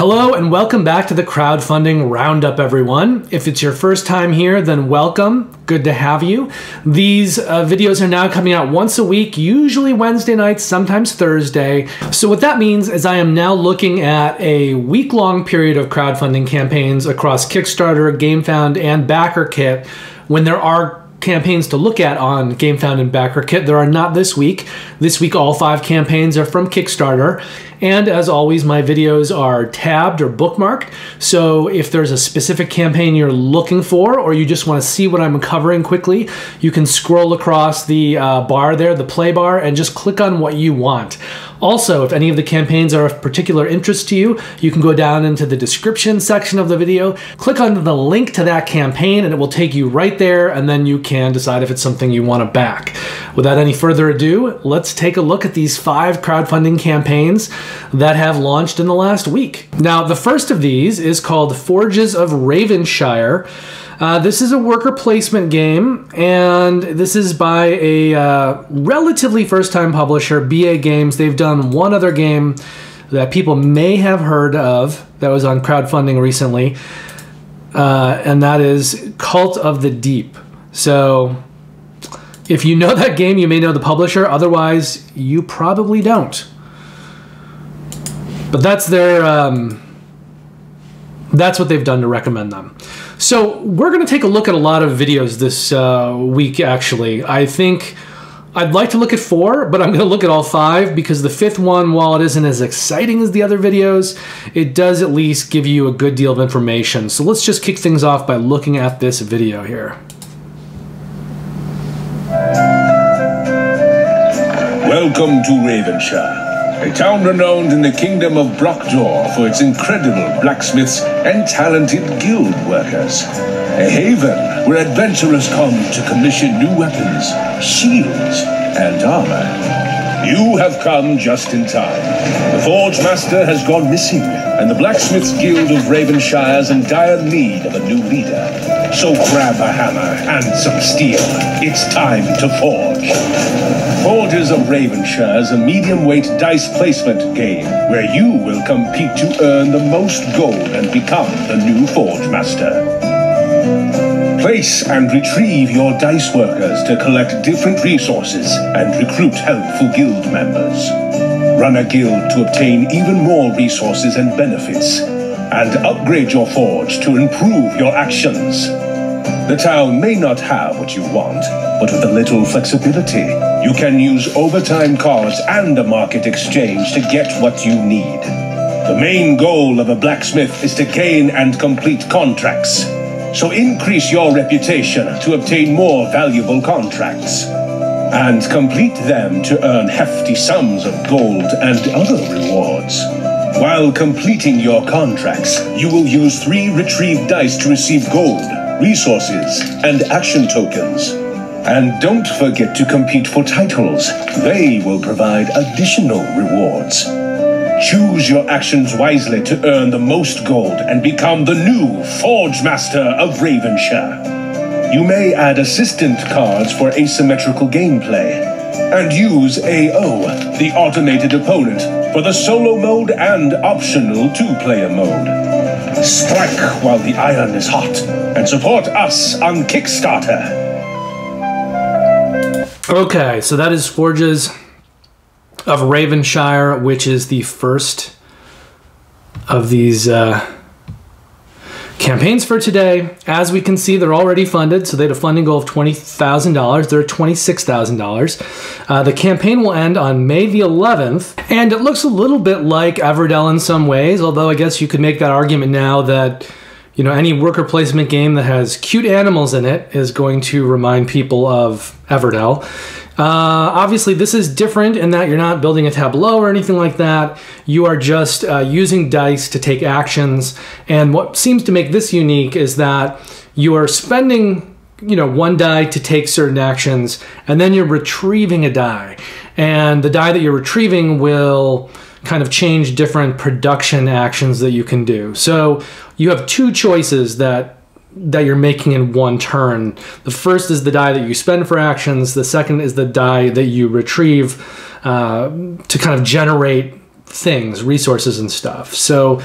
Hello and welcome back to the Crowdfunding Roundup, everyone. If it's your first time here, then welcome. Good to have you. These videos are now coming out once a week, usually Wednesday nights, sometimes Thursday. So what that means is I am now looking at a week-long period of crowdfunding campaigns across Kickstarter, GameFound, and BackerKit. When there are campaigns to look at on GameFound and BackerKit, there are not this week. This week, all 5 campaigns are from Kickstarter. And as always, my videos are tabbed or bookmarked. So if there's a specific campaign you're looking for, or you just want to see what I'm covering quickly, you can scroll across the bar there, the play bar, and just click on what you want. Also, if any of the campaigns are of particular interest to you, you can go down into the description section of the video, click on the link to that campaign, and it will take you right there, and then you can decide if it's something you want to back. Without any further ado, let's take a look at these 5 crowdfunding campaigns that have launched in the last week. Now, the first of these is called Forges of Ravenshire. This is a worker placement game, and this is by a relatively first-time publisher, BA Games. They've done one other game that people may have heard of that was on crowdfunding recently, and that is Cult of the Deep. So if you know that game, you may know the publisher. Otherwise, you probably don't. But that's their that's what they've done to recommend them. So we're going to take a look at a lot of videos this week, actually. I think I'd like to look at 4, but I'm going to look at all 5 because the 5th one, while it isn't as exciting as the other videos, it does at least give you a good deal of information. So let's just kick things off by looking at this video here. Welcome to Ravenshire, a town renowned in the kingdom of Brockdor for its incredible blacksmiths and talented guild workers. A haven where adventurers come to commission new weapons, shields, and armor. You have come just in time. The Forge Master has gone missing, and the Blacksmiths Guild of Ravenshire is in dire need of a new leader. So grab a hammer and some steel. It's time to forge. Forges of Ravenshire is a medium-weight dice placement game where you will compete to earn the most gold and become the new Forge Master. Place and retrieve your dice workers to collect different resources and recruit helpful guild members. Run a guild to obtain even more resources and benefits, and upgrade your forge to improve your actions. The town may not have what you want, but with a little flexibility, you can use overtime cards and a market exchange to get what you need. The main goal of a blacksmith is to gain and complete contracts. So increase your reputation to obtain more valuable contracts, and complete them to earn hefty sums of gold and other rewards. While completing your contracts, you will use 3 retrieved dice to receive gold, resources, and action tokens. And don't forget to compete for titles. They will provide additional rewards. Choose your actions wisely to earn the most gold and become the new Forge Master of Ravenshire. You may add assistant cards for asymmetrical gameplay, and use AO, the automated opponent, for the solo mode and optional 2-player mode. Strike while the iron is hot, and support us on Kickstarter. Okay, so that is Forges of Ravenshire, which is the first of these campaigns for today. As we can see, they're already funded, so they had a funding goal of $20,000. They're at $26,000. The campaign will end on May the 11th, and it looks a little bit like Everdell in some ways, although I guess you could make that argument now that, you know, any worker placement game that has cute animals in it is going to remind people of Everdell. Obviously, this is different in that you're not building a tableau or anything like that. You are just using dice to take actions. And what seems to make this unique is that you are spending, you know, 1 die to take certain actions, and then you're retrieving a die. And the die that you're retrieving will kind of change different production actions that you can do. So you have 2 choices that you're making in 1 turn. The first is the die that you spend for actions. The second is the die that you retrieve to kind of generate things, resources and stuff. So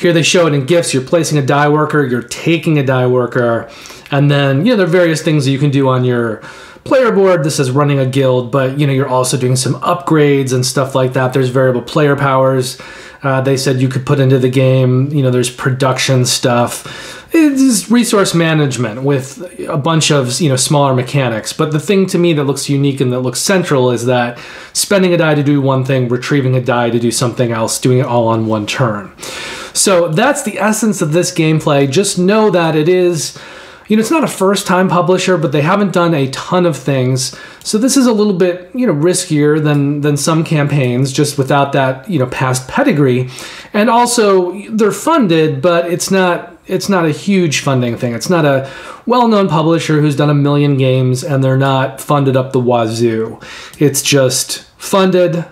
Here they show it in gifts. You're placing a die worker, you're taking a die worker, and then, there are various things that you can do on your player board. This is running a guild, but, you're also doing some upgrades and stuff like that. There's variable player powers. They said you could put into the game. There's production stuff. It's resource management with a bunch of, smaller mechanics. But the thing to me that looks unique and that looks central is that spending a die to do one thing, retrieving a die to do something else, doing it all on one turn. So that's the essence of this gameplay. Just know that it is, it's not a first-time publisher, but they haven't done a ton of things. So this is a little bit, riskier than some campaigns, just without that, past pedigree. And also, they're funded, but it's not a huge funding thing. It's not a well-known publisher who's done 1 million games, and they're not funded up the wazoo. It's just funded,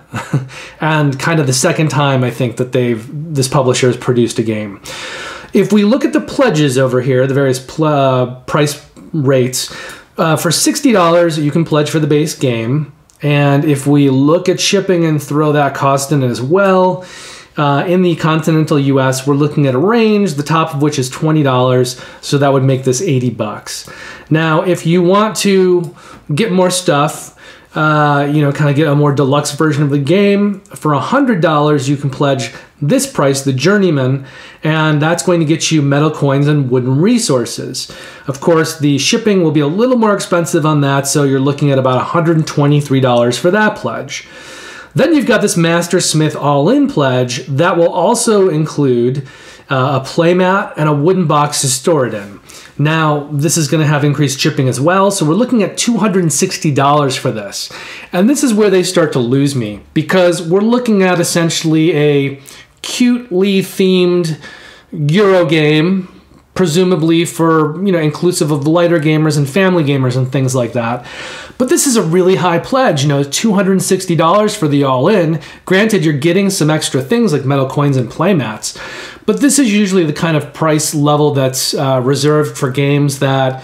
and kind of the second time, I think, that this publisher has produced a game. If we look at the pledges over here, the various price rates, for $60, you can pledge for the base game. And if we look at shipping and throw that cost in as well, in the continental US, we're looking at a range, the top of which is $20, so that would make this $80. Now, if you want to get more stuff, kind of get a more deluxe version of the game, for $100, you can pledge this price, the Journeyman, and that's going to get you metal coins and wooden resources. Of course, the shipping will be a little more expensive on that, so you're looking at about $123 for that pledge. Then you've got this Master Smith all-in pledge that will also include a playmat and a wooden box to store it in. Now, this is going to have increased shipping as well, so we're looking at $260 for this. And this is where they start to lose me, because we're looking at essentially a cutely themed Euro game, presumably for, inclusive of lighter gamers and family gamers and things like that. But this is a really high pledge, $260 for the all-in. Granted, you're getting some extra things like metal coins and playmats, but this is usually the kind of price level that's reserved for games that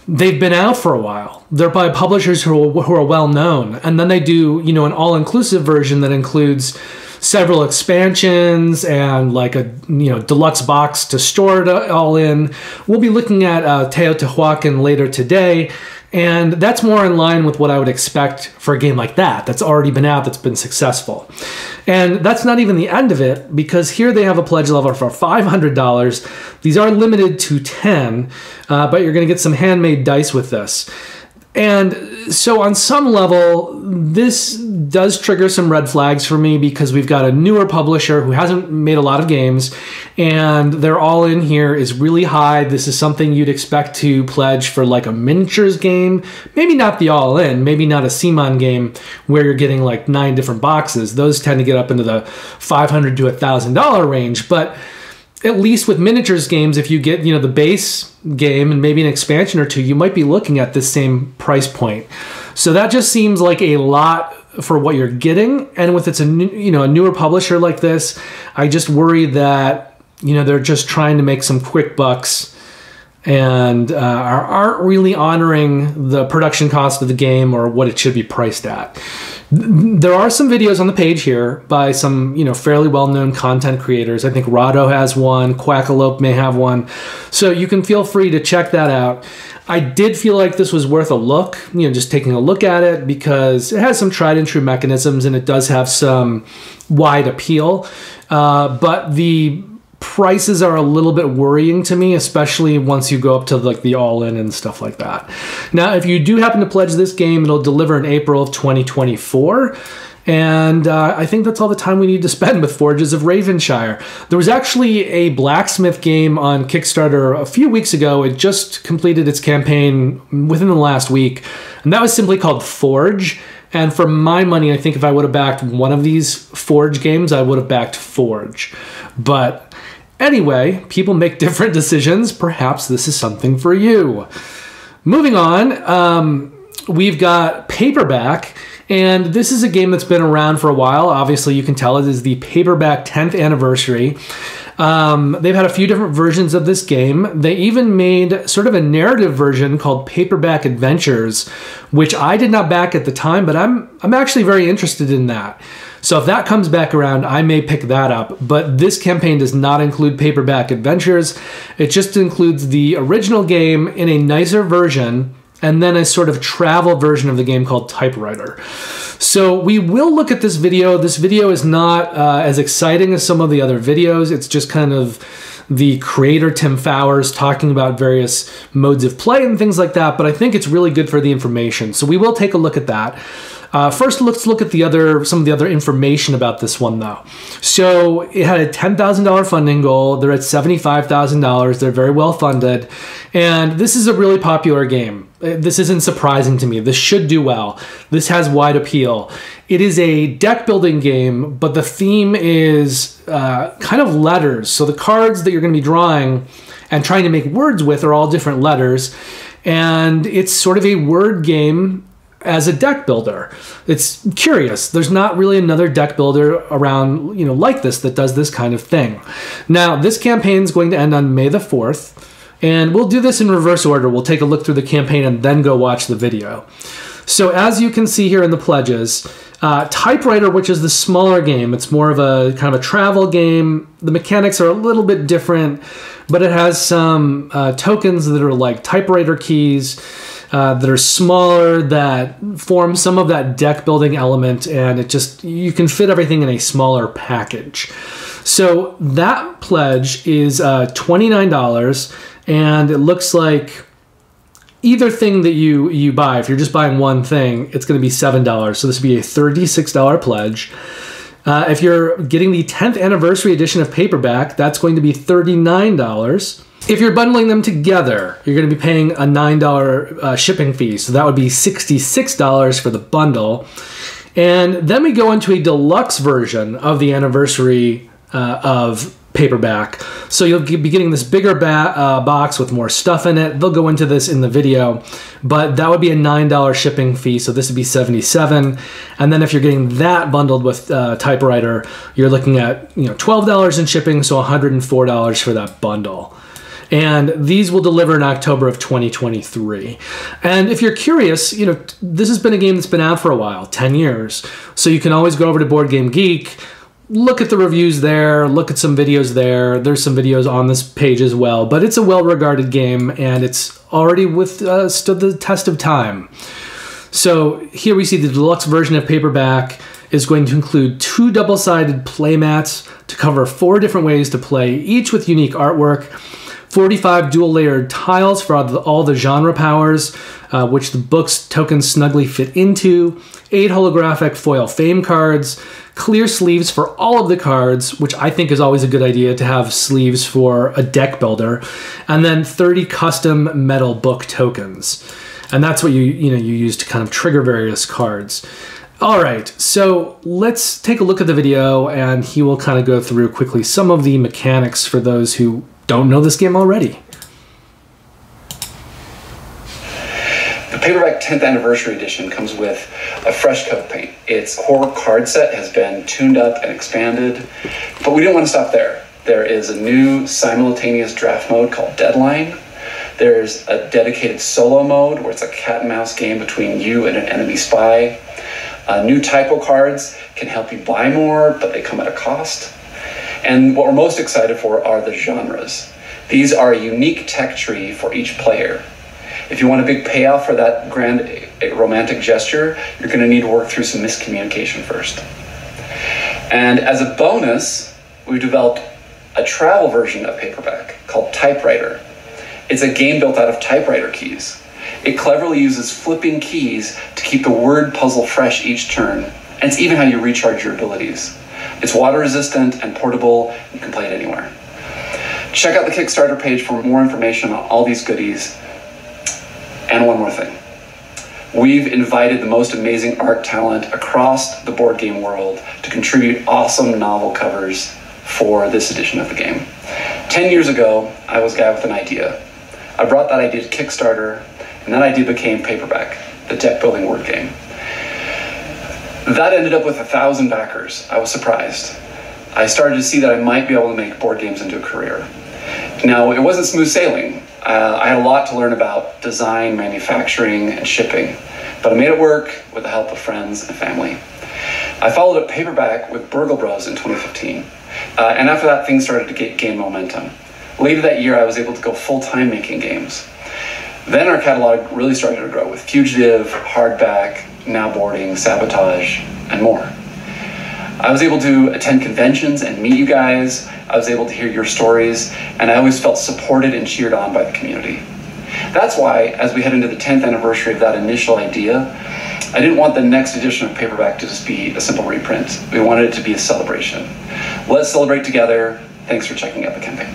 they've been out for a while. They're by publishers who are well known, and then they do, an all-inclusive version that includes several expansions and like a deluxe box to store it all in. We'll be looking at Teotihuacan later today, and that's more in line with what I would expect for a game like that that's already been out, that's been successful. And that's not even the end of it, because here they have a pledge level for $500. These are limited to 10, but you're going to get some handmade dice with this. And so on some level, this does trigger some red flags for me, because we've got a newer publisher who hasn't made a lot of games, and their all-in here is really high. This is something you'd expect to pledge for like a miniatures game. Maybe not the all-in, maybe not a CMON game where you're getting like 9 different boxes. Those tend to get up into the $500 to $1,000 range, but at least with miniatures games, if you get, the base game and maybe an expansion or two, you might be looking at this same price point. So that just seems like a lot for what you're getting. And with a newer publisher like this, I just worry that, they're just trying to make some quick bucks and aren't really honoring the production cost of the game or what it should be priced at. There are some videos on the page here by some, fairly well-known content creators. I think Rado has one, Quackalope may have one. So you can feel free to check that out. I did feel like this was worth a look, just taking a look at it, because it has some tried and true mechanisms and it does have some wide appeal. But the prices are a little bit worrying to me, especially once you go up to like the all-in and stuff like that. Now, if you do happen to pledge this game, it'll deliver in April of 2024. And I think that's all the time we need to spend with Forges of Ravenshire. There was actually a blacksmith game on Kickstarter a few weeks ago. It just completed its campaign within the last week, and that was simply called Forge. And for my money, I think if I would have backed one of these Forge games, I would have backed Forge. But anyway, people make different decisions. Perhaps this is something for you. Moving on, we've got Paperback. And this is a game that's been around for a while. Obviously, you can tell it is the Paperback 10th anniversary. They've had a few different versions of this game. They even made sort of a narrative version called Paperback Adventures, which I did not back at the time, but I'm actually very interested in that. So if that comes back around, I may pick that up. But this campaign does not include paperback adventures. It just includes the original game in a nicer version, and then a sort of travel version of the game called Typewriter. So we will look at this video. This video is not as exciting as some of the other videos. It's just kind of the creator, Tim Fowers, talking about various modes of play and things like that, but I think it's really good for the information. So we will take a look at that. First, let's look at some of the other information about this one, though. So it had a $10,000 funding goal. They're at $75,000. They're very well funded. And this is a really popular game. This isn't surprising to me. This should do well. This has wide appeal. It is a deck building game, but the theme is kind of letters. So the cards that you're going to be drawing and trying to make words with are all different letters. And it's sort of a word game as a deck builder. It's curious. There's not really another deck builder around, like this that does this kind of thing. Now, this campaign is going to end on May the 4th, and we'll do this in reverse order. We'll take a look through the campaign and then go watch the video. So as you can see here in the pledges, Typewriter, which is the smaller game, it's more of a kind of a travel game. The mechanics are a little bit different, but it has some tokens that are like typewriter keys, that are smaller, that form some of that deck building element, and you can fit everything in a smaller package. So that pledge is $29, and it looks like either thing that you buy, if you're just buying one thing, it's going to be $7. So this would be a $36 pledge. If you're getting the 10th anniversary edition of Paperback, that's going to be $39. If you're bundling them together, you're going to be paying a $9 shipping fee. So that would be $66 for the bundle. And then we go into a deluxe version of the anniversary of Paperback. So you'll be getting this bigger box with more stuff in it. They'll go into this in the video, but that would be a $9 shipping fee. So this would be $77. And then if you're getting that bundled with Typewriter, you're looking at $12 in shipping, so $104 for that bundle. And these will deliver in October of 2023. And if you're curious, this has been a game that's been out for a while, 10 years. So you can always go over to Board Game Geek, look at the reviews there, look at some videos there. There's some videos on this page as well. But it's a well-regarded game, and it's already stood the test of time. So here we see the deluxe version of Paperback is going to include 2 double-sided playmats to cover 4 different ways to play, each with unique artwork. 45 dual-layered tiles for all the genre powers, which the book's tokens snugly fit into, 8 holographic foil fame cards, clear sleeves for all of the cards, which I think is always a good idea to have sleeves for a deck builder, and then 30 custom metal book tokens. And that's what you use to kind of trigger various cards. All right, so let's take a look at the video, and he will kind of go through quickly some of the mechanics for those who don't know this game already. The Paperback 10th Anniversary Edition comes with a fresh coat of paint. Its core card set has been tuned up and expanded, but we didn't want to stop there. There is a new simultaneous draft mode called Deadline. There's a dedicated solo mode where it's a cat and mouse game between you and an enemy spy. New typo cards can help you buy more, but they come at a cost. And what we're most excited for are the genres. These are a unique tech tree for each player. If you want a big payoff for that grand romantic gesture, you're going to need to work through some miscommunication first. And as a bonus, we've developed a travel version of Paperback called Typewriter. It's a game built out of typewriter keys. It cleverly uses flipping keys to keep the word puzzle fresh each turn, and it's even how you recharge your abilities. It's water resistant and portable. You can play it anywhere. Check out the Kickstarter page for more information on all these goodies. And one more thing. We've invited the most amazing art talent across the board game world to contribute awesome novel covers for this edition of the game. 10 years ago, I was a guy with an idea. I brought that idea to Kickstarter, and that idea became Paperback, the deck building word game. That ended up with 1,000 backers. I was surprised. I started to see that I might be able to make board games into a career. Now, it wasn't smooth sailing. I had a lot to learn about design, manufacturing, and shipping, but I made it work with the help of friends and family. I followed up Paperback with Burgle Bros in 2015. And after that, things started to gain momentum. Later that year, I was able to go full-time making games. Then our catalog really started to grow with Fugitive, Hardback, Now Boarding, Sabotage, and more. I was able to attend conventions and meet you guys. I was able to hear your stories, and I always felt supported and cheered on by the community. That's why, as we head into the 10th anniversary of that initial idea, I didn't want the next edition of Paperback to just be a simple reprint. We wanted it to be a celebration. Let's celebrate together. Thanks for checking out the campaign.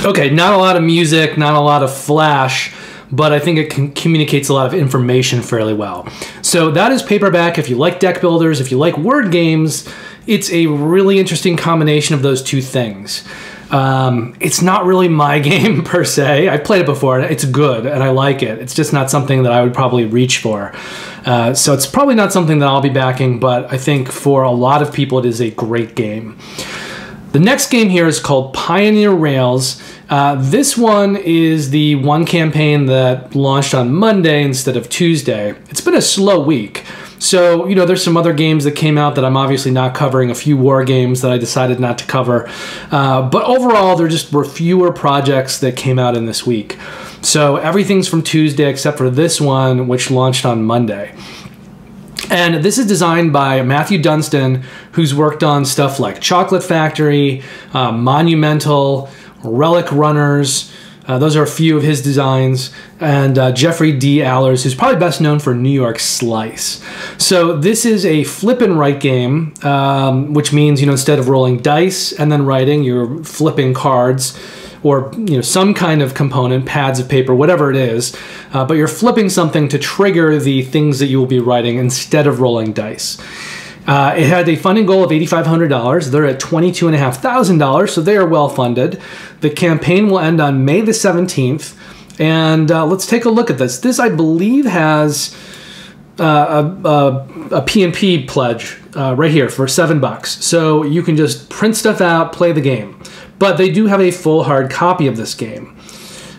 Okay, not a lot of music, not a lot of flash, but I think it communicates a lot of information fairly well. So that is Paperback. If you like deck builders, if you like word games, it's a really interesting combination of those two things. It's not really my game per se. I've played it before. It's good and I like it. It's just not something that I would probably reach for. So it's probably not something that I'll be backing, but I think for a lot of people it is a great game. The next game here is called Pioneer Rails. This one is the one campaign that launched on Monday instead of Tuesday. It's been a slow week. So, you know, there's some other games that came out that I'm obviously not covering, a few war games that I decided not to cover. But overall, there just were fewer projects that came out in this week. So everything's from Tuesday except for this one, which launched on Monday. And this is designed by Matthew Dunstan, who's worked on stuff like Chocolate Factory, Monumental, Relic Runners. Those are a few of his designs. And Jeffrey D. Allers, who's probably best known for New York Slice. So this is a flip and write game, which means, you know, instead of rolling dice and then writing, you're flipping cards or, you know, some kind of component, pads of paper, whatever it is, but you're flipping something to trigger the things that you will be writing instead of rolling dice. It had a funding goal of $8,500. They're at $22,500, so they are well funded. The campaign will end on May the 17th, and let's take a look at this. This, I believe, has a P&P pledge right here for $7. So you can just print stuff out, play the game. But they do have a full hard copy of this game.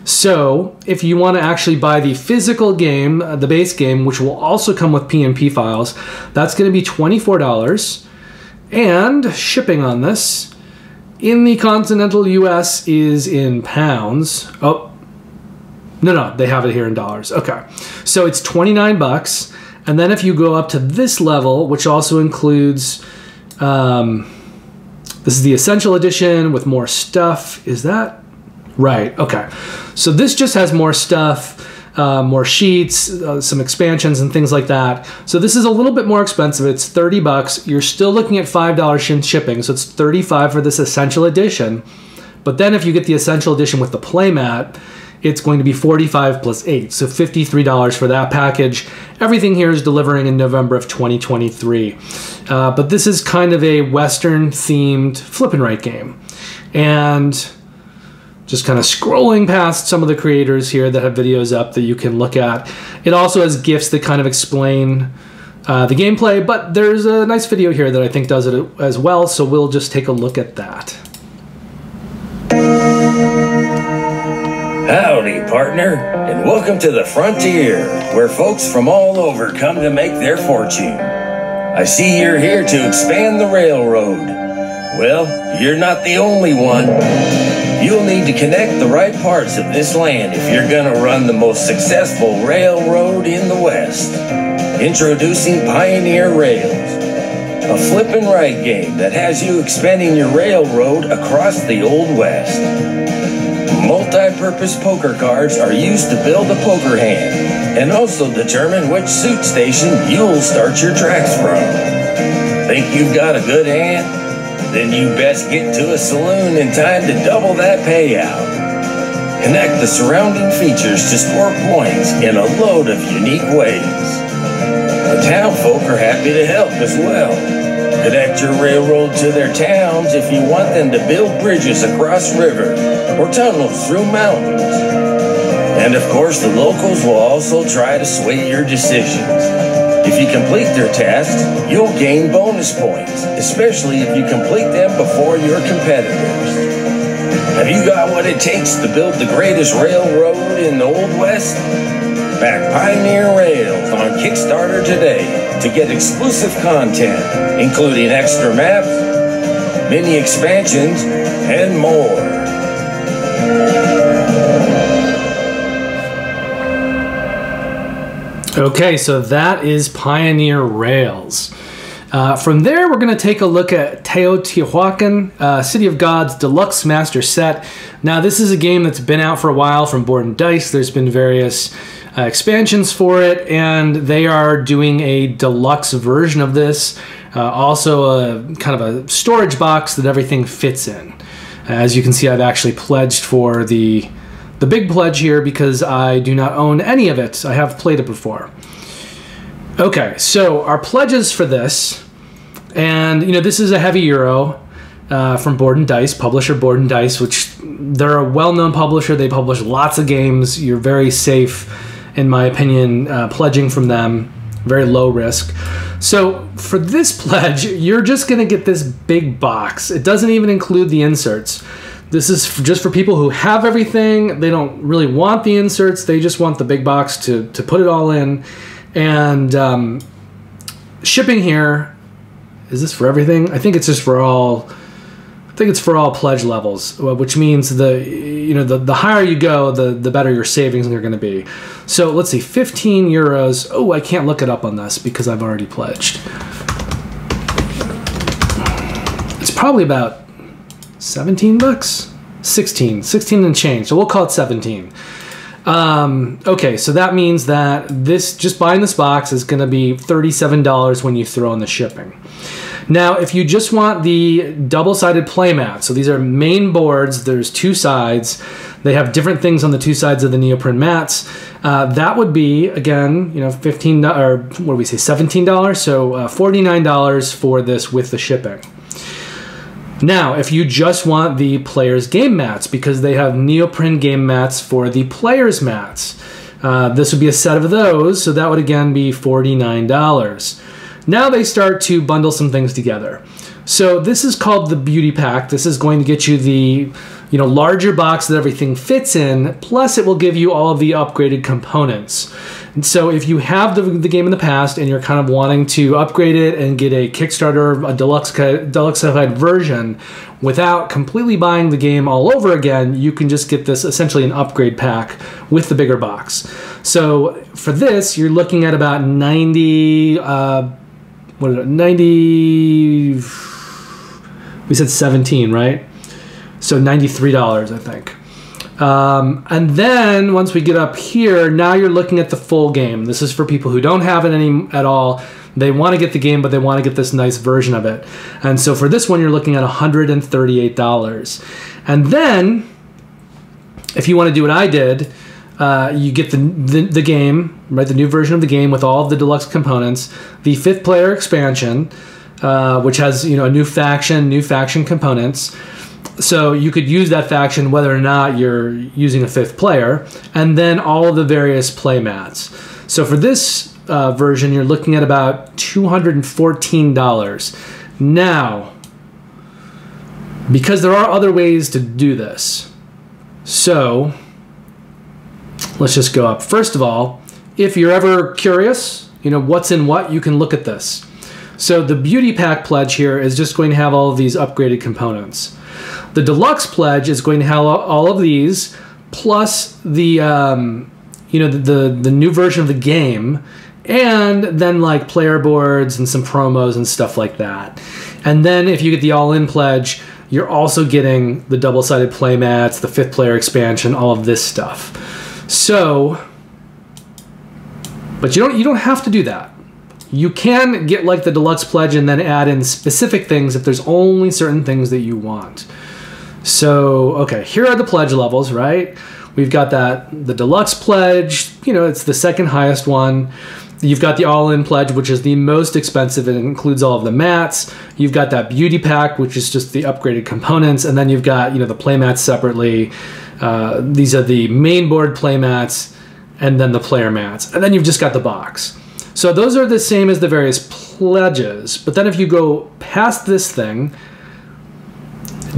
So if you want to actually buy the physical game, the base game, which will also come with P&P files, that's going to be $24. And shipping on this in the continental US is in pounds. Oh, no, they have it here in dollars. Okay, so it's $29. And then if you go up to this level, which also includes, this is the Essential Edition with more stuff. Is that right? Okay. So this just has more stuff, more sheets, some expansions and things like that. So this is a little bit more expensive. It's $30. You're still looking at $5 in shipping. So it's $35 for this Essential Edition. But then if you get the Essential Edition with the playmat, it's going to be $45 plus $8, so $53 for that package. Everything here is delivering in November of 2023. But this is kind of a Western-themed flip and write game. And just kind of scrolling past some of the creators here that have videos up that you can look at. It also has GIFs that kind of explain the gameplay, but there's a nice video here that I think does it as well, so we'll just take a look at that. Howdy, partner, and welcome to the Frontier, where folks from all over come to make their fortune. I see you're here to expand the railroad. Well, you're not the only one. You'll need to connect the right parts of this land if you're gonna run the most successful railroad in the West. Introducing Pioneer Rails, a flip and write game that has you expanding your railroad across the Old West. Multi-purpose poker cards are used to build a poker hand and also determine which suit station you'll start your tracks from. Think you've got a good hand? Then you best get to a saloon in time to double that payout. Connect the surrounding features to score points in a load of unique ways. The town folk are happy to help as well. Connect your railroad to their towns if you want them to build bridges across river or tunnels through mountains. And of course, the locals will also try to sway your decisions. If you complete their tasks, you'll gain bonus points, especially if you complete them before your competitors. Have you got what it takes to build the greatest railroad in the Old West? Back Pioneer Rails on Kickstarter today. to get exclusive content, including extra maps, mini expansions, and more. Okay, so that is Pioneer Rails. From there, we're going to take a look at Teotihuacan, City of Gods Deluxe Master Set. Now, this is a game that's been out for a while from Board and Dice. There's been various expansions for it, and they are doing a deluxe version of this. Also, a kind of a storage box that everything fits in. As you can see, I've actually pledged for the big pledge here because I do not own any of it. I have played it before. Okay, so our pledges for this, and this is a heavy euro from Board and Dice, publisher Board and Dice, which they're a well-known publisher. They publish lots of games. You're very safe, in my opinion, pledging from them. Very low risk. So for this pledge, you're just going to get this big box. It doesn't even include the inserts. This is just for people who have everything. They don't really want the inserts. They just want the big box to put it all in. And shipping here, is this for everything? I think it's just for all. I think it's for all pledge levels, which means the higher you go, the better your savings are going to be. So let's see, 15 euros. Oh, I can't look it up on this because I've already pledged. It's probably about 17 bucks, 16 and change. So we'll call it 17. Okay, so that means that just buying this box is going to be $37 when you throw in the shipping. Now, if you just want the double-sided playmat, so these are main boards, there's two sides, they have different things on the two sides of the neoprene mats, that would be, again, $15, or what do we say, $17, so $49 for this with the shipping. Now, if you just want the player's game mats, because they have neoprene game mats for the player's mats, this would be a set of those, so that would again be $49. Now they start to bundle some things together. So this is called the Beauty Pack. This is going to get you the larger box that everything fits in, plus it will give you all of the upgraded components. And so if you have the game in the past and you're kind of wanting to upgrade it and get a Kickstarter, a deluxe version without completely buying the game all over again, you can just get this essentially an upgrade pack with the bigger box. So for this, you're looking at about 90, what is it, 90, we said 17, right? So $93, I think. And then once we get up here, now you're looking at the full game. This is for people who don't have it at all. They want to get the game, but they want to get this nice version of it. And so for this one, you're looking at $138. And then, if you want to do what I did, you get the game, right? The new version of the game with all of the deluxe components, the 5th player expansion, which has a new faction components. So you could use that faction whether or not you're using a 5th player, and then all of the various play mats. So for this version, you're looking at about $214. Now, because there are other ways to do this, so let's just go up. First of all, if you're ever curious, what's in what, you can look at this. So the Beauty Pack pledge here is just going to have all of these upgraded components. The Deluxe pledge is going to have all of these, plus the the new version of the game, and then like player boards and some promos and stuff like that. And then if you get the all-in pledge, you're also getting the double-sided playmats, the 5th player expansion, all of this stuff. So, but you don't have to do that. You can get like the Deluxe pledge and then add in specific things if there's only certain things that you want. So, okay, here are the pledge levels, right? We've got the Deluxe pledge, it's the second highest one. You've got the all-in pledge, which is the most expensive. It includes all of the mats. You've got that Beauty Pack, which is just the upgraded components. And then you've got, the playmats separately. These are the main board playmats and then the player mats. And then you've just got the box. So those are the same as the various pledges. But then if you go past this thing,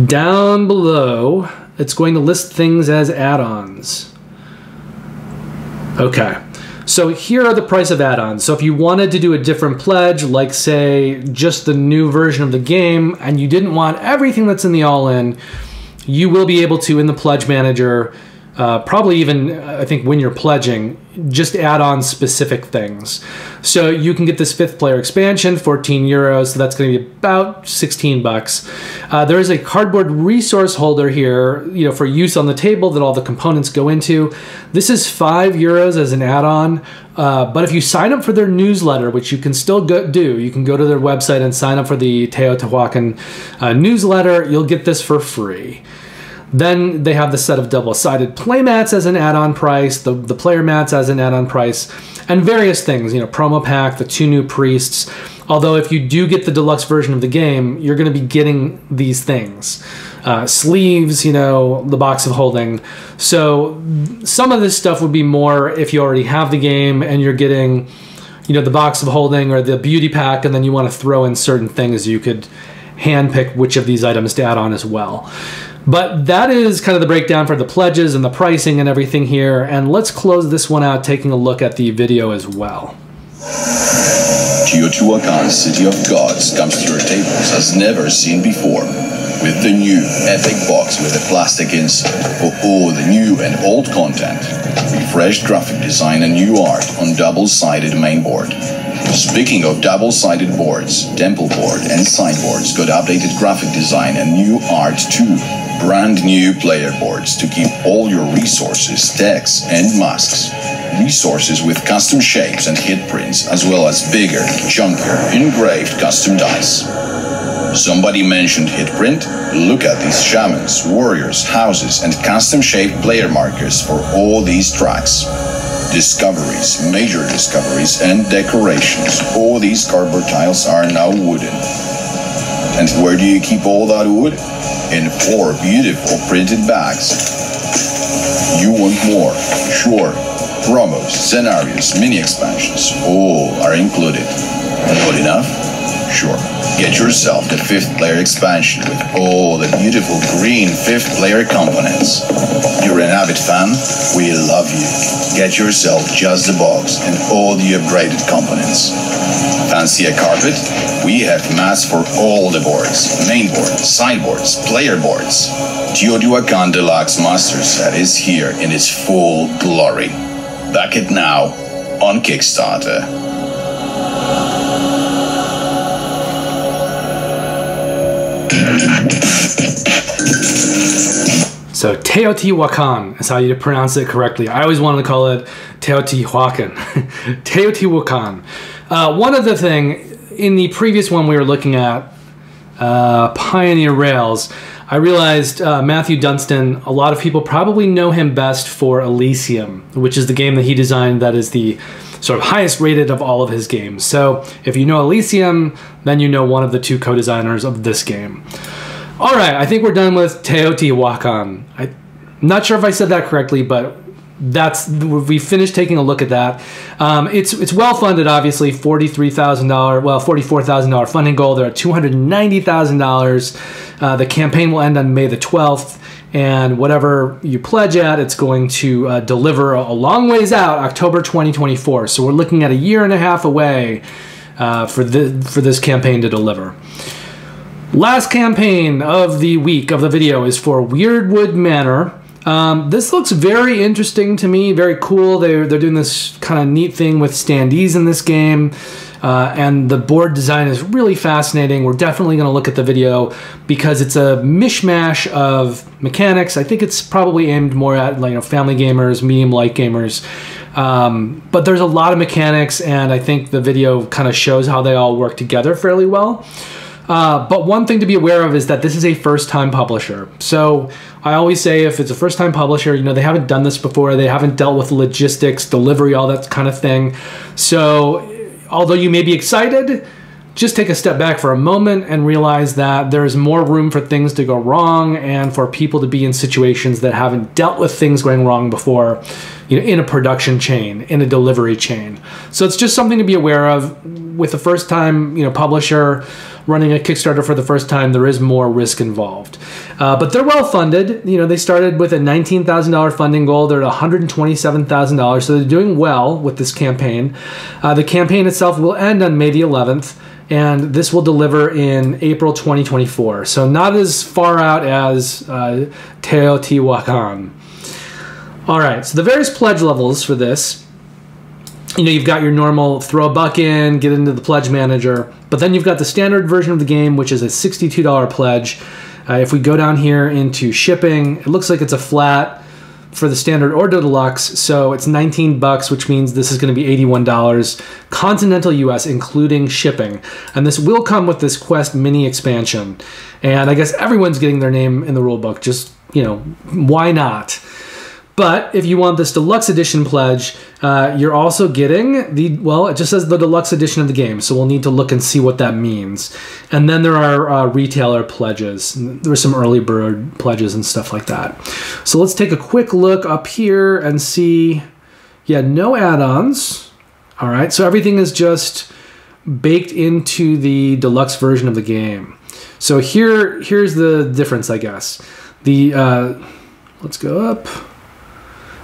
down below, it's going to list things as add-ons. Okay. So here are the price of add-ons. So if you wanted to do a different pledge, like say just the new version of the game, and you didn't want everything that's in the all-in, you will be able to, in the pledge manager, probably even, I think, when you're pledging, just add on specific things. So you can get this 5th player expansion, 14 euros, so that's going to be about 16 bucks. There is a cardboard resource holder here, you know, for use on the table that all the components go into. This is 5 euros as an add-on, but if you sign up for their newsletter, which you can still do, you can go to their website and sign up for the Teotihuacan newsletter, you'll get this for free. Then they have the set of double-sided playmats as an add-on price, the player mats as an add-on price, and various things, you know, promo pack, the 2 new priests. Although if you do get the deluxe version of the game, you're going to be getting these things. Sleeves, you know, the box of holding. So some of this stuff would be more if you already have the game and you're getting, you know, the box of holding or the beauty pack, and then you want to throw in certain things, you could handpick which of these items to add on as well. But that is kind of the breakdown for the pledges and the pricing and everything here. And let's close this one out taking a look at the video as well. Teotihuacan, City of Gods, comes to your tables as never seen before. With the new epic box with a plastic insert for all the new and old content. Refreshed graphic design and new art on double-sided mainboard. Speaking of double-sided boards, temple board and sideboards got updated graphic design and new art too. Brand new player boards to keep all your resources, decks and masks. Resources with custom shapes and hit prints, as well as bigger, chunkier, engraved custom dice. Somebody mentioned hit print? Look at these shamans, warriors, houses and custom shaped player markers for all these tracks. Discoveries, major discoveries and decorations. All these cardboard tiles are now wooden. And where do you keep all that wood? In 4 beautiful printed bags. You want more? Sure. Promos, scenarios, mini expansions, all are included. Not enough? Sure. Get yourself the 5th player expansion with all the beautiful green 5th player components. You're an avid fan? We love you. Get yourself just the box and all the upgraded components. Fancy a carpet? We have mats for all the boards, mainboard, sideboards, player boards. Teotihuacan Deluxe Master Set is here in its full glory. Back it now on Kickstarter. So Teotihuacan is how you pronounce it correctly. I always wanted to call it Teotihuacan. Teotihuacan. One other thing, in the previous one we were looking at, Pioneer Rails, I realized Matthew Dunstan, a lot of people probably know him best for Elysium, which is the game that he designed that is the sort of highest rated of all of his games. So if you know Elysium, then you know one of the 2 co-designers of this game. All right, I think we're done with Teotihuacan. I'm not sure if I said that correctly, but we finished taking a look at that. It's well funded, obviously, $43,000, well, $44,000 funding goal. They're at $290,000. The campaign will end on May the 12th, and whatever you pledge at, it's going to deliver a long ways out, October 2024. So we're looking at a year and a half away for this campaign to deliver. Last campaign of the week of the video is for Weirdwood Manor. This looks very interesting to me, very cool. They're doing this kind of neat thing with standees in this game, and the board design is really fascinating. We're definitely going to look at the video because it's a mishmash of mechanics. I think it's probably aimed more at, like, you know, family gamers, medium-light gamers. But there's a lot of mechanics, and I think the video kind of shows how they all work together fairly well. But one thing to be aware of is that this is a first-time publisher. So I always say if it's a first-time publisher, you know, they haven't done this before, they haven't dealt with logistics, delivery, all that kind of thing. So although you may be excited, just take a step back for a moment and realize that there's more room for things to go wrong and for people to be in situations that haven't dealt with things going wrong before, you know, in a production chain, in a delivery chain. So it's just something to be aware of with a first-time, you know, publisher. running a Kickstarter for the first time, there is more risk involved. But they're well funded. You know, they started with a $19,000 funding goal. They're at $127,000, so they're doing well with this campaign. The campaign itself will end on May the 11th, and this will deliver in April 2024. So not as far out as Teotihuacan. All right, so the various pledge levels for this, you know, you've got your normal throw a buck in, get into the pledge manager, but then you've got the standard version of the game, which is a $62 pledge. If we go down here into shipping, it looks like it's a flat for the standard or deluxe, so it's $19, which means this is going to be $81 continental US, including shipping. And this will come with this Quest mini expansion. And I guess everyone's getting their name in the rulebook. Just, you know, why not? But if you want this deluxe edition pledge, you're also getting the, well, it just says the deluxe edition of the game, so we'll need to look and see what that means. And then there are retailer pledges. There are some early bird pledges and stuff like that. So let's take a quick look up here and see, yeah, no add-ons. All right, so everything is just baked into the deluxe version of the game. So here's the difference, I guess. Let's go up.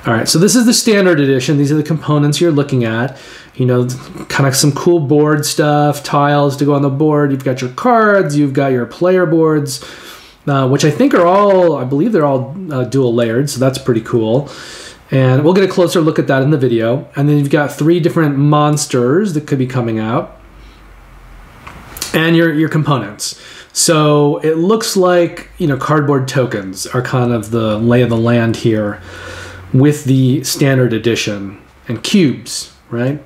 All right, so this is the standard edition. These are the components you're looking at. You know, kind of some cool board stuff, tiles to go on the board. You've got your cards, you've got your player boards, which I think are all, I believe they're all dual layered, so that's pretty cool. And we'll get a closer look at that in the video. And then you've got 3 different monsters that could be coming out. And your components. So it looks like, you know, cardboard tokens are kind of the lay of the land here with the standard edition, and cubes, right?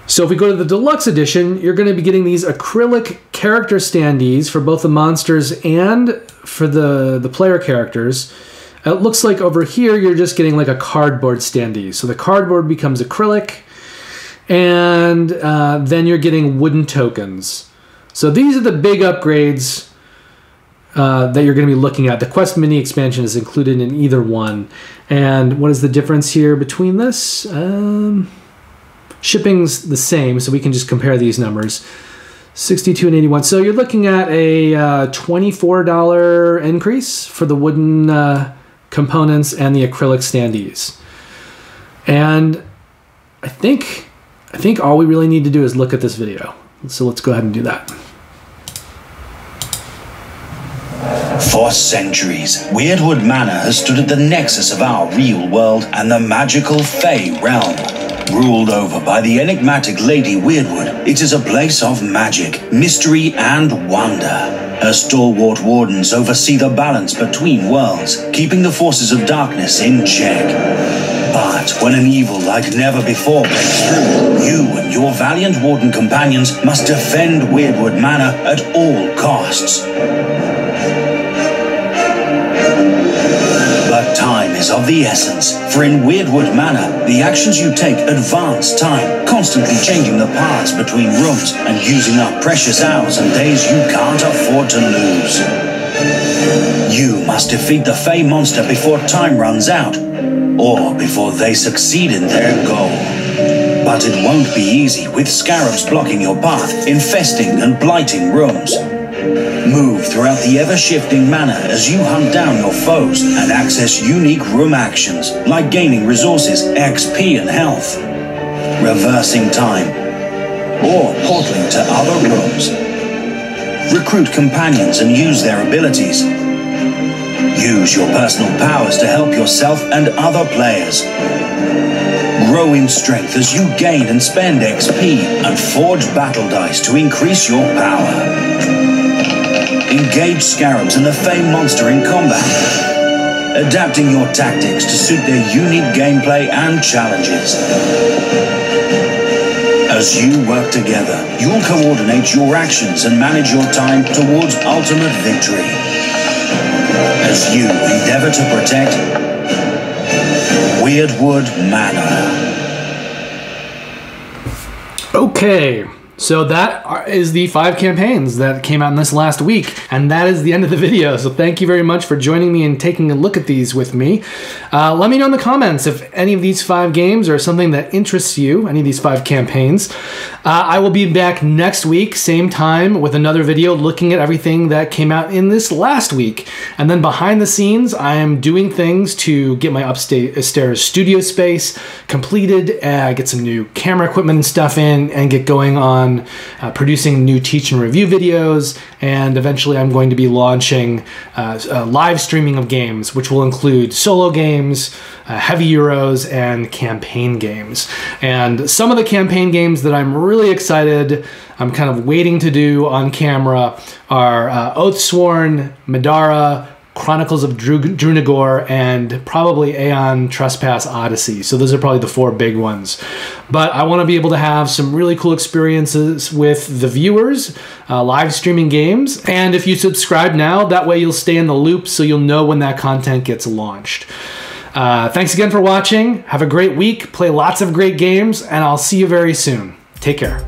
So if we go to the deluxe edition, you're going to be getting these acrylic character standees for both the monsters and for the player characters. It looks like over here you're just getting like a cardboard standee. So the cardboard becomes acrylic, and then you're getting wooden tokens. So these are the big upgrades that you're going to be looking at. The Quest Mini expansion is included in either one. And what is the difference here between this? Shipping's the same, so we can just compare these numbers. 62 and 81. So you're looking at a $24 increase for the wooden components and the acrylic standees. And I think all we really need to do is look at this video. So let's go ahead and do that. For centuries, Weirdwood Manor has stood at the nexus of our real world and the magical Fey realm. Ruled over by the enigmatic Lady Weirdwood, it is a place of magic, mystery, and wonder. Her stalwart wardens oversee the balance between worlds, keeping the forces of darkness in check. But when an evil like never before breaks through, you and your valiant warden companions must defend Weirdwood Manor at all costs. But time is of the essence, for in Weirdwood Manor, the actions you take advance time, constantly changing the paths between rooms and using up precious hours and days you can't afford to lose. You must defeat the Fey monster before time runs out, or before they succeed in their goal. But it won't be easy with scarabs blocking your path, infesting and blighting rooms. Move throughout the ever-shifting manor as you hunt down your foes and access unique room actions like gaining resources, XP and health, reversing time, or portaling to other rooms. Recruit companions and use their abilities. Use your personal powers to help yourself and other players. Grow in strength as you gain and spend XP and forge battle dice to increase your power. Engage scarabs and the Fey monster in combat, adapting your tactics to suit their unique gameplay and challenges. As you work together, you'll coordinate your actions and manage your time towards ultimate victory. As you endeavor to protect Weirdwood Manor. Okay, So that is the 5 campaigns that came out in this last week, and that is the end of the video. So thank you very much for joining me and taking a look at these with me. Let me know in the comments if any of these 5 games are something that interests you, any of these 5 campaigns. I will be back next week, same time, with another video looking at everything that came out in this last week. And then behind the scenes, I am doing things to get my upstairs studio space completed, get some new camera equipment and stuff in, and get going on producing new teach and review videos, and eventually I'm going to be launching live streaming of games, which will include solo games, heavy Euros, and campaign games. And some of the campaign games that I'm really excited, I'm kind of waiting to do on camera are Oathsworn, Madara, Chronicles of Drunagor, and probably Aeon Trespass Odyssey. So those are probably the 4 big ones. But I want to be able to have some really cool experiences with the viewers, live streaming games. And if you subscribe now, that way you'll stay in the loop so you'll know when that content gets launched. Thanks again for watching. Have a great week. Play lots of great games, and I'll see you very soon. Take care.